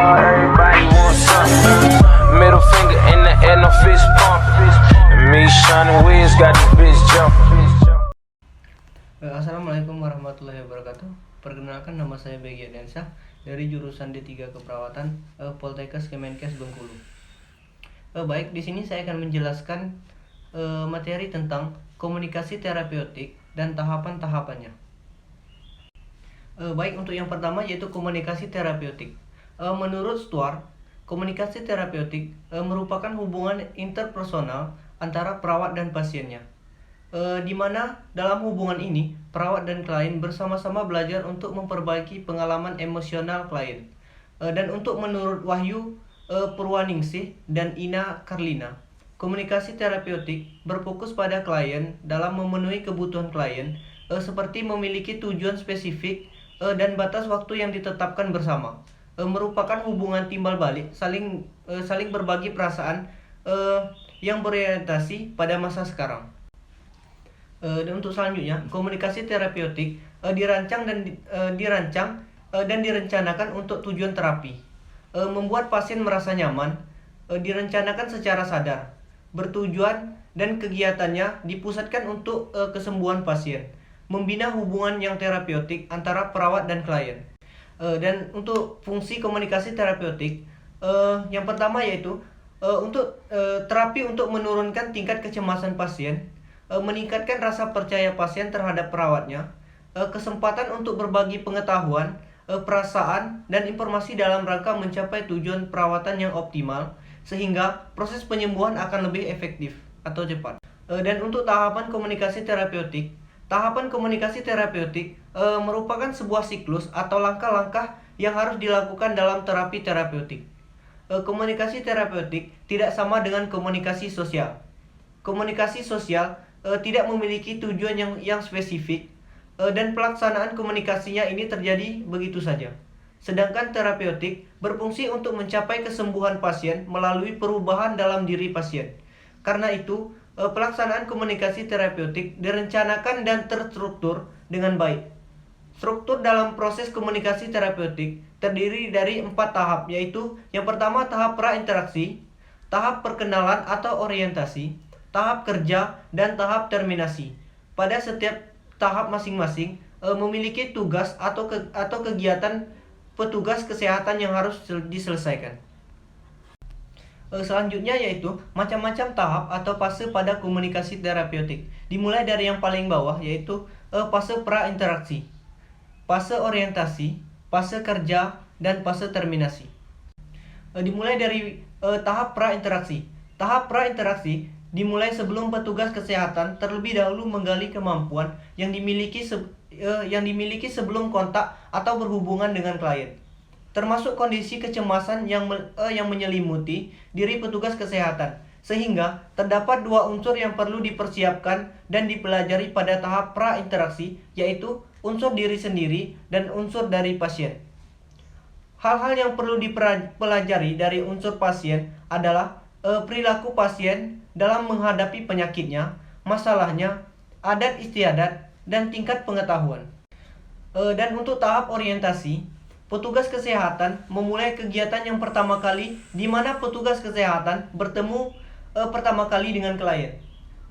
Everybody wants something. Middle finger in the air, no fist pump. And me, Sean Wiz, got this bitch jumping. Assalamualaikum warahmatullahi wabarakatuh. Perkenalkan, nama saya Begi Adensyah dari jurusan D3 Keperawatan Poltekkes Kemenkes Bengkulu. Baik, di sini saya akan menjelaskan materi tentang komunikasi terapeutik dan tahapan-tahapannya. Baik, untuk yang pertama yaitu komunikasi terapeutik. Menurut Stuart, komunikasi terapeutik merupakan hubungan interpersonal antara perawat dan pasiennya. Di mana dalam hubungan ini perawat dan klien bersama-sama belajar untuk memperbaiki pengalaman emosional klien. Dan untuk menurut Wahyu Purwaningsih dan Ina Karlina, komunikasi terapeutik berfokus pada klien dalam memenuhi kebutuhan klien seperti memiliki tujuan spesifik dan batas waktu yang ditetapkan bersama. Merupakan hubungan timbal balik, saling berbagi perasaan yang berorientasi pada masa sekarang. Dan untuk selanjutnya, komunikasi terapeutik dirancang dan direncanakan untuk tujuan terapi, membuat pasien merasa nyaman, direncanakan secara sadar, bertujuan dan kegiatannya dipusatkan untuk kesembuhan pasien, membina hubungan yang terapeutik antara perawat dan klien. Dan untuk fungsi komunikasi terapeutik, yang pertama yaitu untuk terapi untuk menurunkan tingkat kecemasan pasien, meningkatkan rasa percaya pasien terhadap perawatnya, kesempatan untuk berbagi pengetahuan, perasaan, dan informasi dalam rangka mencapai tujuan perawatan yang optimal, sehingga proses penyembuhan akan lebih efektif atau cepat. Dan untuk tahapan komunikasi terapeutik, merupakan sebuah siklus atau langkah-langkah yang harus dilakukan dalam terapi terapeutik. Komunikasi terapeutik tidak sama dengan komunikasi sosial. Komunikasi sosial tidak memiliki tujuan yang spesifik, dan pelaksanaan komunikasinya ini terjadi begitu saja. Sedangkan terapeutik berfungsi untuk mencapai kesembuhan pasien melalui perubahan dalam diri pasien. Karena itu, pelaksanaan komunikasi terapeutik direncanakan dan terstruktur dengan baik. Struktur dalam proses komunikasi terapeutik terdiri dari 4 tahap, yaitu yang pertama tahap prainteraksi, tahap perkenalan atau orientasi, tahap kerja, dan tahap terminasi. Pada setiap tahap masing-masing memiliki tugas atau kegiatan petugas kesehatan yang harus diselesaikan. Selanjutnya yaitu macam-macam tahap atau fase pada komunikasi terapeutik. Dimulai dari yang paling bawah yaitu fase prainteraksi, fase orientasi, fase kerja, dan fase terminasi. Dimulai dari tahap prainteraksi. Tahap prainteraksi dimulai sebelum petugas kesehatan terlebih dahulu menggali kemampuan yang dimiliki sebelum kontak atau berhubungan dengan klien, termasuk kondisi kecemasan yang menyelimuti diri petugas kesehatan, sehingga terdapat 2 unsur yang perlu dipersiapkan dan dipelajari pada tahap prainteraksi, yaitu unsur diri sendiri dan unsur dari pasien. Hal-hal yang perlu dipelajari dari unsur pasien adalah perilaku pasien dalam menghadapi penyakitnya, masalahnya, adat istiadat, dan tingkat pengetahuan. Dan untuk tahap orientasi, petugas kesehatan memulai kegiatan yang pertama kali di mana petugas kesehatan bertemu pertama kali dengan klien.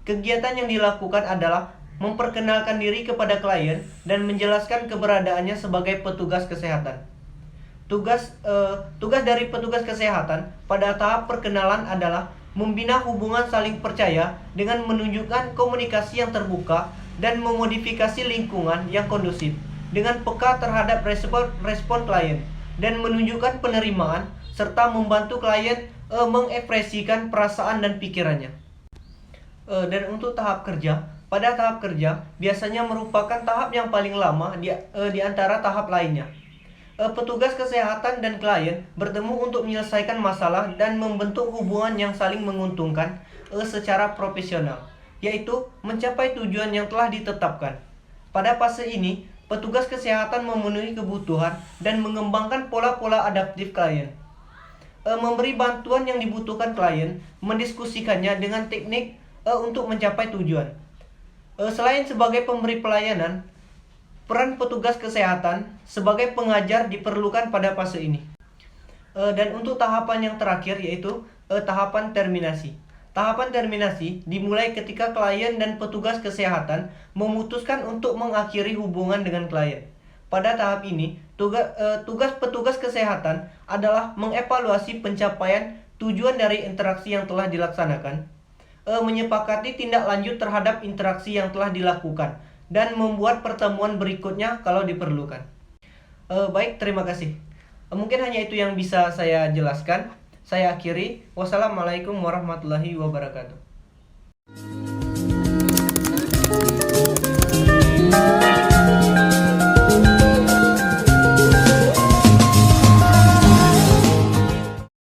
Kegiatan yang dilakukan adalah memperkenalkan diri kepada klien dan menjelaskan keberadaannya sebagai petugas kesehatan. Tugas dari petugas kesehatan pada tahap perkenalan adalah membina hubungan saling percaya dengan menunjukkan komunikasi yang terbuka dan memodifikasi lingkungan yang kondusif dengan peka terhadap respon klien dan menunjukkan penerimaan serta membantu klien mengekspresikan perasaan dan pikirannya. Dan untuk tahap kerja, pada tahap kerja biasanya merupakan tahap yang paling lama di antara tahap lainnya. Petugas kesehatan dan klien bertemu untuk menyelesaikan masalah dan membentuk hubungan yang saling menguntungkan secara profesional, yaitu mencapai tujuan yang telah ditetapkan. Pada fase ini, petugas kesehatan memenuhi kebutuhan dan mengembangkan pola-pola adaptif klien, memberi bantuan yang dibutuhkan klien, mendiskusikannya dengan teknik untuk mencapai tujuan. Selain sebagai pemberi pelayanan, peran petugas kesehatan sebagai pengajar diperlukan pada fase ini. Dan untuk tahapan yang terakhir yaitu tahapan terminasi. Tahapan terminasi dimulai ketika klien dan petugas kesehatan memutuskan untuk mengakhiri hubungan dengan klien. Pada tahap ini, tugas petugas kesehatan adalah mengevaluasi pencapaian tujuan dari interaksi yang telah dilaksanakan, menyepakati tindak lanjut terhadap interaksi yang telah dilakukan, dan membuat pertemuan berikutnya kalau diperlukan. Baik, terima kasih. Mungkin hanya itu yang bisa saya jelaskan. Saya akhiri. Wassalamualaikum warahmatullahi wabarakatuh.